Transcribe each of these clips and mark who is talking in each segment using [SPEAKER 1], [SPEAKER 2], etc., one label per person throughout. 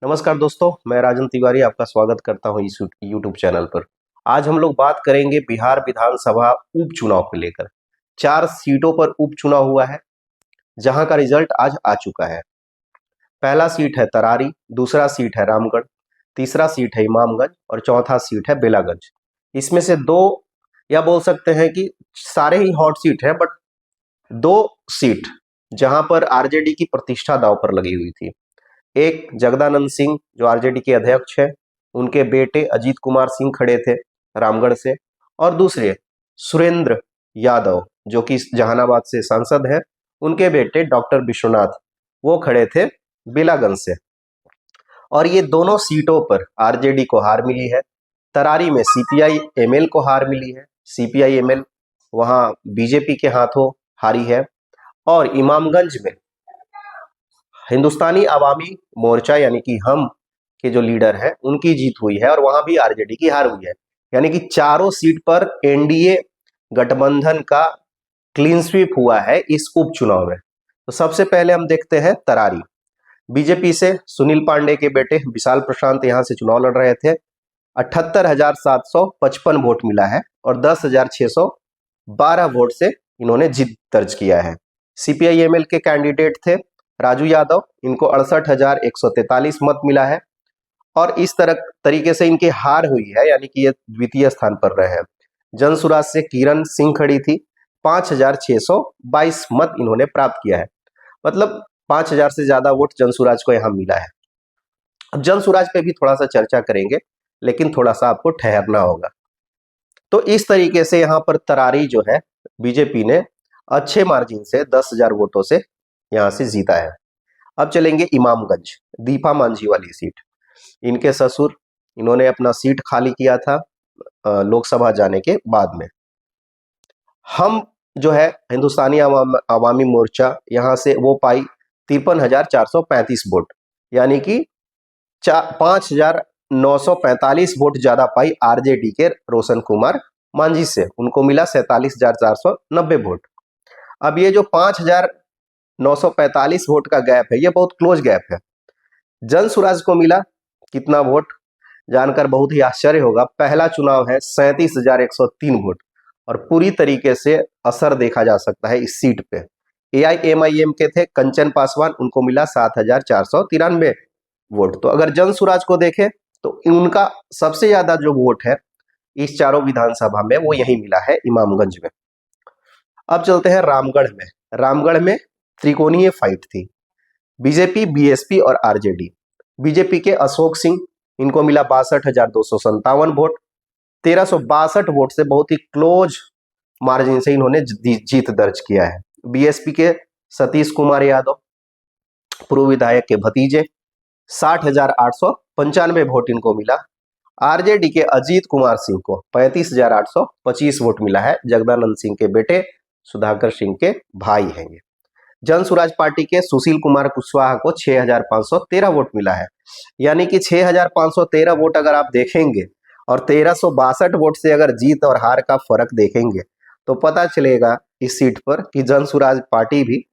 [SPEAKER 1] नमस्कार दोस्तों, मैं राजन तिवारी आपका स्वागत करता हूं इस YouTube चैनल पर। आज हम लोग बात करेंगे बिहार विधानसभा उपचुनाव को लेकर। 4 सीटों पर उपचुनाव हुआ है, जहां का रिजल्ट आज आ चुका है। पहला सीट है तरारी, दूसरा सीट है रामगढ़, तीसरा सीट है इमामगंज और चौथा सीट है बेलागंज। इसमें से दो, या बोल सकते हैं कि सारे ही हॉट सीट है, बट 2 सीट जहां पर आरजेडी की प्रतिष्ठा दांव पर लगी हुई थी। एक जगदानंद सिंह जो आरजेडी के अध्यक्ष है, उनके बेटे अजीत कुमार सिंह खड़े थे रामगढ़ से, और दूसरे सुरेंद्र यादव जो कि जहानाबाद से सांसद है, उनके बेटे डॉक्टर विश्वनाथ वो खड़े थे बेलागंज से। और ये दोनों सीटों पर आरजेडी को हार मिली है। तरारी में सीपीआई एमएल को हार मिली है, सीपीआई एमएल वहां बीजेपी के हाथों हारी है। और इमामगंज में हिंदुस्तानी अवामी मोर्चा यानी कि हम के जो लीडर है उनकी जीत हुई है, और वहां भी आरजेडी की हार हुई है। यानी कि चारों सीट पर एनडीए गठबंधन का क्लीन स्वीप हुआ है इस उपचुनाव में। तो सबसे पहले हम देखते हैं तरारी। बीजेपी से सुनील पांडे के बेटे विशाल प्रशांत यहां से चुनाव लड़ रहे थे। 78,755 वोट मिला है और 10,612 वोट से इन्होंने जीत दर्ज किया है। सीपीआई एमएल के कैंडिडेट थे राजू यादव, इनको 68,143 मत मिला है, और इस तरीके से इनकी हार हुई है, यानी कि ये द्वितीय स्थान पर रहे हैं। जनसुराज से किरण सिंह खड़ी थी, 5,622 मत इन्होंने प्राप्त किया है। मतलब 5,000 से ज्यादा वोट जनसुराज को यहां मिला है। अब जनसुराज पे भी थोड़ा सा चर्चा करेंगे, लेकिन थोड़ा सा आपको ठहरना होगा। तो इस तरीके से यहाँ पर तरारी जो है बीजेपी ने अच्छे मार्जिन से 10,000 वोटों से यहां से जीता है। अब चलेंगे इमामगंज, दीपा मांझी वाली सीट। इनके ससुर, इन्होंने अपना सीट खाली किया था लोकसभा जाने के बाद में। हम जो है हिंदुस्तानी अवामी मोर्चा यहां से वो पाई 53,435 वोट, यानी कि 5,945 वोट ज्यादा पाई आरजेडी के रोशन कुमार मांझी से, उनको मिला 47,490 वोट। अब ये जो 5,945 वोट का गैप है, ये बहुत क्लोज गैप है। जनसुराज को मिला कितना वोट, जानकर बहुत ही आश्चर्य होगा। पहला चुनाव है, 37,103 वोट, और पूरी तरीके से असर देखा जा सकता है इस सीट पे। एआईएमआईएम के थे कंचन पासवान, उनको मिला 7,493 वोट। तो अगर जनसुराज को देखें तो उनका सबसे ज्यादा जो वोट है इस चारों विधानसभा में वो यही मिला है, इमामगंज में। अब चलते हैं रामगढ़ में। रामगढ़ में त्रिकोणीय फाइट थी, बीजेपी, बीएसपी और आरजेडी। बीजेपी के अशोक सिंह, इनको मिला 62,257 वोट। 1,362 वोट से बहुत ही क्लोज मार्जिन से इन्होंने जीत दर्ज किया है। बीएसपी के सतीश कुमार यादव, पूर्व विधायक के भतीजे, 60,895 वोट इनको मिला। आरजेडी के अजीत कुमार सिंह को 35,825 वोट मिला है, जगदानंद सिंह के बेटे सुधाकर सिंह के भाई हैं ये। जनसुराज पार्टी के सुशील कुमार कुशवाहा को 6,513 वोट मिला है, यानी कि 6,513 वोट अगर आप देखेंगे और 1,362 वोट से अगर जीत और हार का फर्क देखेंगे तो पता चलेगा इस सीट पर कि जनसुराज पार्टी भी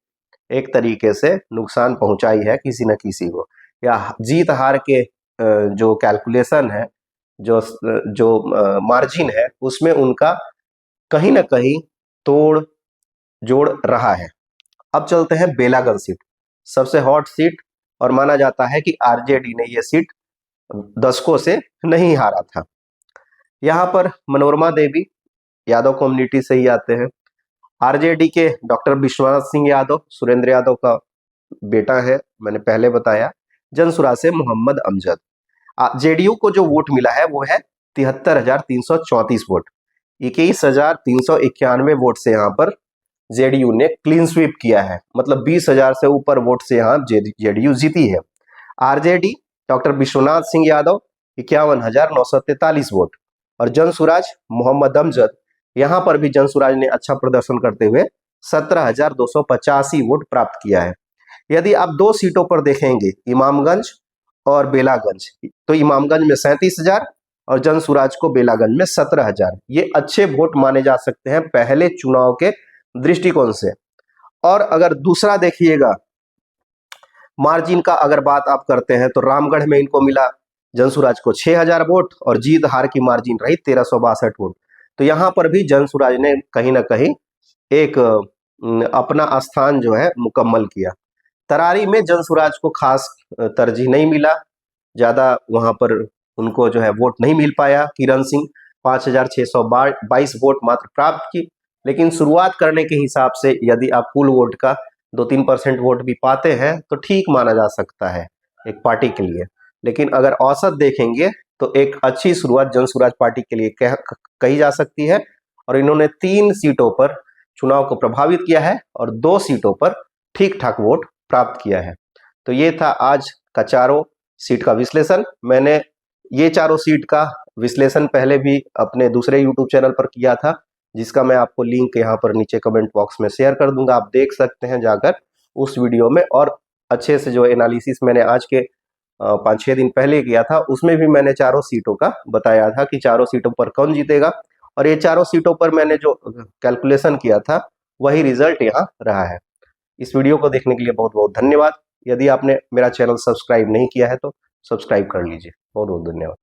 [SPEAKER 1] एक तरीके से नुकसान पहुंचाई है किसी न किसी को, या जीत हार के जो कैलकुलेशन है, जो मार्जिन है, उसमें उनका कहीं ना कहीं तोड़ जोड़ रहा है। अब चलते हैं बेलागंज सीट, सबसे हॉट सीट, और माना जाता है कि आरजेडी ने यह सीट दशकों से नहीं हारा था। यहां पर मनोरमा देवी यादव कम्युनिटी से ही आते हैं। आरजेडी के डॉक्टर विश्वनाथ सिंह यादव सुरेंद्र यादव का बेटा है, मैंने पहले बताया। जनसुराज से मोहम्मद अमजद। जेडीयू को जो वोट मिला है वो है 73,334 वोट। 21,391 वोट से यहाँ पर जेडीयू ने क्लीन स्वीप किया है, मतलब 20,000 से ऊपर वोट से यहाँ जेडीयू जीती है। RJD doctor Vishwanath Singh Yadav 51,943 vote, और जनसुराज मोहम्मद अमजद, यहां पर भी जनसुराज ने अच्छा प्रदर्शन करते हुए 17,285 वोट प्राप्त किया है। यदि आप 2 सीटों पर देखेंगे, इमामगंज और बेलागंज, तो इमामगंज में 37,000 और जनसुराज को बेलागंज में 17,000। ये अच्छे वोट माने जा सकते हैं पहले चुनाव के दृष्टिकोण से। और अगर दूसरा देखिएगा मार्जिन का अगर बात आप करते हैं तो रामगढ़ में इनको मिला जनसुराज को 6000 वोट और जीत हार की मार्जिन रही 1362 वोट। तो यहाँ पर भी जनसुराज ने कहीं ना कहीं एक अपना स्थान जो है मुकम्मल किया। तरारी में जनसुराज को खास तरजीह नहीं मिला, ज्यादा वहां पर उनको जो है वोट नहीं मिल पाया। किरण सिंह 5622 वोट मात्र प्राप्त की। लेकिन शुरुआत करने के हिसाब से यदि आप कुल वोट का 2-3% वोट भी पाते हैं तो ठीक माना जा सकता है एक पार्टी के लिए। लेकिन अगर औसत देखेंगे तो एक अच्छी शुरुआत जनसुराज पार्टी के लिए कही जा सकती है। और इन्होंने 3 सीटों पर चुनाव को प्रभावित किया है और 2 सीटों पर ठीक ठाक वोट प्राप्त किया है। तो ये था आज का चारों सीट का विश्लेषण। मैंने ये चारों सीट का विश्लेषण पहले भी अपने दूसरे यूट्यूब चैनल पर किया था, जिसका मैं आपको लिंक यहाँ पर नीचे कमेंट बॉक्स में शेयर कर दूंगा। आप देख सकते हैं जाकर उस वीडियो में। और अच्छे से जो एनालिसिस मैंने आज के 5-6 दिन पहले किया था, उसमें भी मैंने चारों सीटों का बताया था कि चारों सीटों पर कौन जीतेगा। और ये चारों सीटों पर मैंने जो कैलकुलेशन किया था वही रिजल्ट यहाँ रहा है। इस वीडियो को देखने के लिए बहुत बहुत धन्यवाद। यदि आपने मेरा चैनल सब्सक्राइब नहीं किया है तो सब्सक्राइब कर लीजिए। बहुत बहुत धन्यवाद।